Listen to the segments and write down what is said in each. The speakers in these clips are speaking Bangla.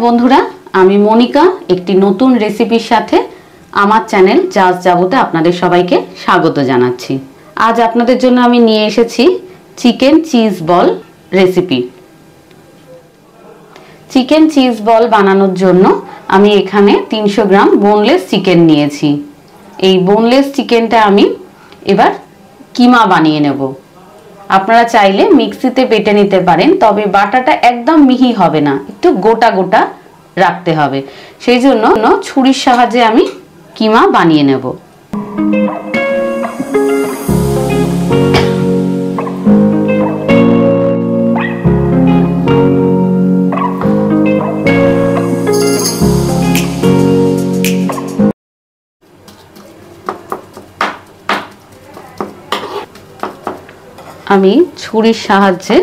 বন্ধুরা, আমি মনিকা একটি নতুন রেসিপির সাথে আমার চ্যানেল জাজ জাবোতে আপনাদের সবাইকে স্বাগত জানাচ্ছি। আজ আপনাদের জন্য আমি নিয়ে এসেছি chicken cheese ball recipe. Chicken cheese ball বানানোর জন্য আমি এখানে 300 গ্রাম বোনলেস চিকেন নিয়েছি। এই বোনলেস চিকেনটা আমি এবার কিমা বানিয়ে নেব। আপনারা চাইলে মিক্সিতে বেটে নিতে পারেন, তবে বাটাটা একদম মিহি হবে না, একটু গোটা গোটা রাখতে হবে। সেই জন্য ছুরির সাহায্যে আমি কিমা বানিয়ে নেব। আমি ছুরির সাহায্যে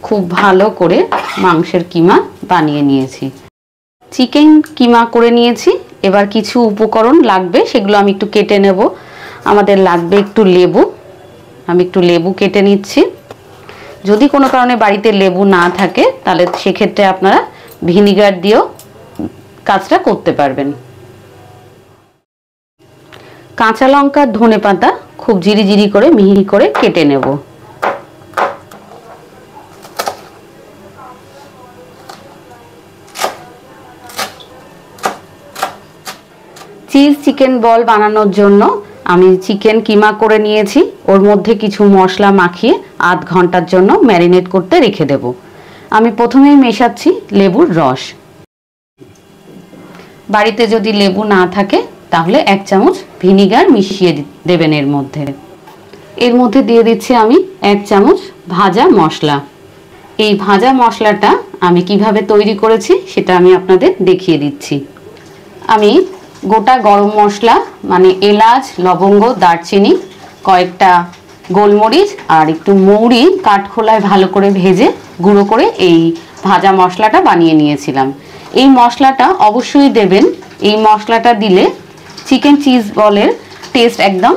খুব ভালো করে মাংসের কিমা বানিয়ে নিয়েছি। চিকেন কিমা করে নিয়েছি। এবার কিছু উপকরণ লাগবে, সেগুলো আমি একটু কেটে নেব। আমাদের লাগবে একটু লেবু। আমি একটু লেবু কেটে নিচ্ছি। যদি কোনো কারণে বাড়িতে লেবু না থাকে তাহলে সেক্ষেত্রে আপনারা ভিনিগার দিয়েও কাজটা করতে পারবেন। কাঁচা লঙ্কা, ধনেপাতা খুব জিরি করে মিহি করে কেটে নেব। চিজ চিকেন বল বানানোর জন্য আমি চিকেন কিমা করে নিয়েছি। ওর মধ্যে কিছু মশলা মাখিয়ে আধ ঘন্টার জন্য ম্যারিনেট করতে রেখে দেব। আমি প্রথমেই মেশাচ্ছি লেবুর রস। বাড়িতে যদি লেবু না থাকে তাহলে 1 চামচ ভিনিগার মিশিয়ে দেবেন এর মধ্যে দিয়ে দিচ্ছি আমি 1 চামচ ভাজা মশলা। এই ভাজা মশলাটা আমি কিভাবে তৈরি করেছি সেটা আমি আপনাদের দেখিয়ে দিচ্ছি। আমি গোটা গরম মশলা মানে এলাচ, লবঙ্গ, দারচিনি, কয়েকটা গোলমরিচ আর একটু মৌরি কাঠখোলায় ভালো করে ভেজে গুঁড়ো করে এই ভাজা মশলাটা বানিয়ে নিয়েছিলাম। এই মশলাটা অবশ্যই দেবেন। এই মশলাটা দিলে চিকেন চিজ বলের টেস্ট একদম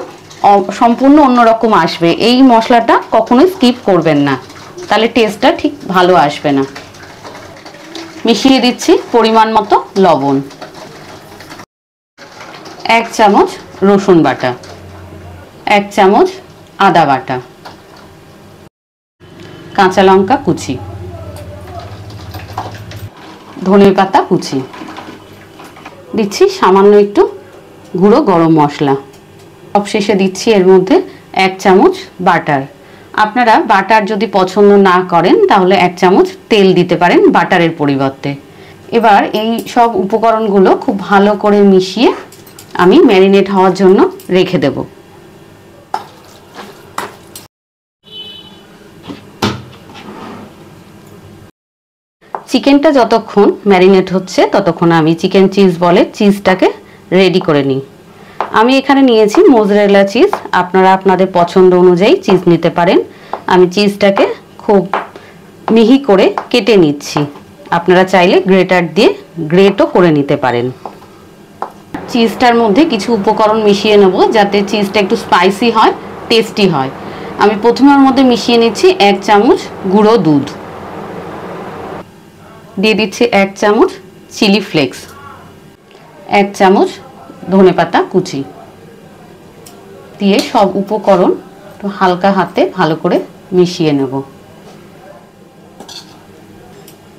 সম্পূর্ণ অন্যরকম আসবে। এই মশলাটা কখনোই স্কিপ করবেন না, তাহলে টেস্টটা ঠিক ভালো আসবে না। মিশিয়ে দিচ্ছি পরিমাণ মতো লবণ, 1 চামচ রসুন বাটা, 1 চামচ আদা বাটা, কাঁচা লঙ্কা কুচি, ধনেপাতা কুচি, দিচ্ছি সামান্য একটু গুঁড়ো গরম মশলা। সবশেষে দিচ্ছি এর মধ্যে 1 চামচ বাটার। আপনারা বাটার যদি পছন্দ না করেন তাহলে 1 চামচ তেল দিতে পারেন বাটারের পরিবর্তে। এবার এই সব উপকরণগুলো খুব ভালো করে মিশিয়ে আমি ম্যারিনেট হওয়ার জন্য রেখে দেব। চিকেনটা যতক্ষণ ম্যারিনেট হচ্ছে ততক্ষণ আমি চিকেন চিজ বলের চিজটাকে রেডি করে নিই। আমি এখানে নিয়েছি মোজারেলা চিজ। আপনারা আপনাদের পছন্দ অনুযায়ী চিজ নিতে পারেন। আমি চিজটাকে খুব মিহি করে কেটে নিচ্ছি। আপনারা চাইলে গ্রেটার দিয়ে গ্রেটও করে নিতে পারেন। চিজটার মধ্যে কিছু উপকরণ মিশিয়ে নেব যাতে চিজটা একটু স্পাইসি হয়, টেস্টি হয়। আমি প্রথমে ওর মধ্যে মিশিয়ে নিচ্ছি 1 চামচ গুঁড়ো দুধ, দিয়ে দিচ্ছি 1 চামচ চিলি ফ্লেক্স, 1 চামচ ধনেপাতা কুচি, দিয়ে সব উপকরণ একটু হালকা হাতে ভালো করে মিশিয়ে নেব।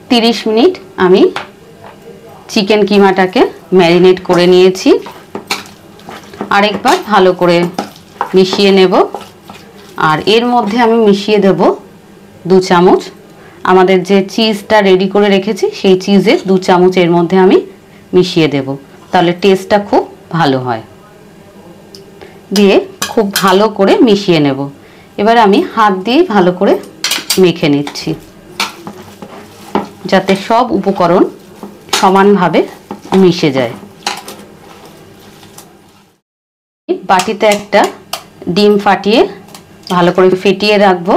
30 মিনিট আমি চিকেন কিমাটাকে ম্যারিনেট করে নিয়েছি। আরেকবার ভালো করে মিশিয়ে নেব। আর এর মধ্যে আমি মিশিয়ে দেব 2 চামচ আমাদের যে চিজটা রেডি করে রেখেছি সেই চিজের 2 চামচ এর মধ্যে আমি মিশিয়ে দেব, তাহলে টেস্টটা খুব ভালো হয়। দিয়ে খুব ভালো করে মিশিয়ে নেব। এবার আমি হাত দিয়ে ভালো করে মেখে নিচ্ছি যাতে সব উপকরণ সমানভাবে মিশে যায়। বাটিতে একটা ডিম ফাটিয়ে ভালো করে ফেটিয়ে রাখবো।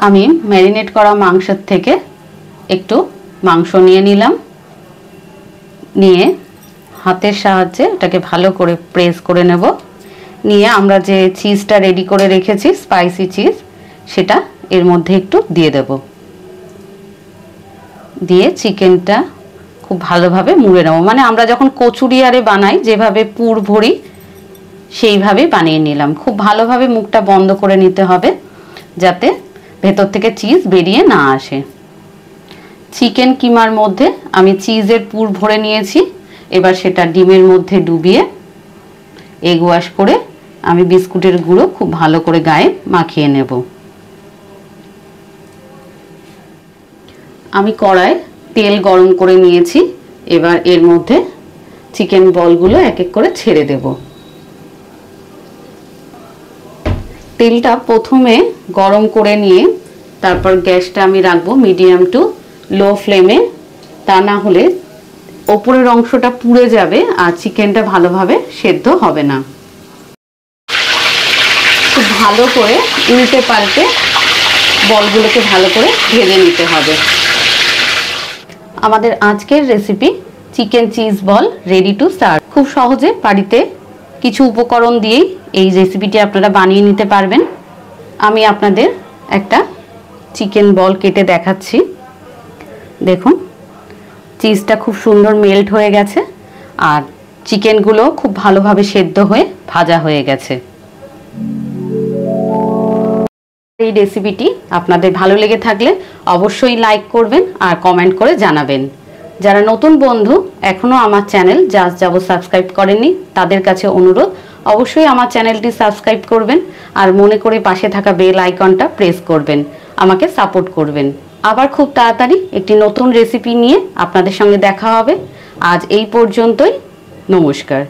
আমি ম্যারিনেট করা মাংসের থেকে একটু মাংস নিয়ে নিলাম। নিয়ে হাতের সাহায্যে এটাকে ভালো করে প্রেস করে নেব। নিয়ে আমরা যে চিজটা রেডি করে রেখেছি স্পাইসি চিজ, সেটা এর মধ্যে একটু দিয়ে দেব। দিয়ে চিকেনটা খুব ভালোভাবে মুড়ে নেব, মানে আমরা যখন কচুরি আরে বানাই যেভাবে পুর ভরি সেইভাবে বানিয়ে নিলাম। খুব ভালোভাবে মুখটা বন্ধ করে নিতে হবে যাতে ভেতর থেকে চিজ বেরিয়ে না আসে। চিকেন কিমার মধ্যে আমি চিজের পুর ভরে নিয়েছি, এবার সেটা ডিমের মধ্যে ডুবিয়ে এগ ওয়াশ করে আমি বিস্কুটের গুঁড়ো খুব ভালো করে গায়ে মাখিয়ে নেব। আমি কড়ায় তেল গরম করে নিয়েছি, এবার এর মধ্যে চিকেন বলগুলো এক এক করে ছেড়ে দেব। তেলটা প্রথমে গরম করে নিয়ে তারপর গ্যাসটা আমি রাখবো মিডিয়াম টু লো ফ্লেমে, তা না হলে ওপরের অংশটা পুড়ে যাবে আর চিকেনটা ভালোভাবে সেদ্ধ হবে না। খুব ভালো করে উল্টে পাল্টে বলগুলোকে ভালো করে ভেজে নিতে হবে। আমাদের আজকের recipe chicken cheese ball ready to serve. খুব সহজে বাড়িতে কিছু উপকরণ দিয়েই এই রেসিপিটি আপনারা বানিয়ে নিতে পারবেন। আমি আপনাদের একটা চিকেন বল কেটে দেখাচ্ছি। দেখুন চিজটা খুব সুন্দর মেল্ট হয়ে গেছে আর চিকেনগুলো খুব ভালোভাবে সেদ্ধ হয়ে ভাজা হয়ে গেছে। এই রেসিপিটি আপনাদের ভালো লেগে থাকলে অবশ্যই লাইক করবেন আর কমেন্ট করে জানাবেন। যারা নতুন বন্ধু এখনও আমার চ্যানেল জাস্ট যাবো সাবস্ক্রাইব করেননি তাদের কাছে অনুরোধ অবশ্যই আমার চ্যানেলটি সাবস্ক্রাইব করবেন আর মনে করে পাশে থাকা বেল আইকনটা প্রেস করবেন, আমাকে সাপোর্ট করবেন। আবার খুব তাড়াতাড়ি একটি নতুন রেসিপি নিয়ে আপনাদের সঙ্গে দেখা হবে। আজ এই পর্যন্তই, নমস্কার।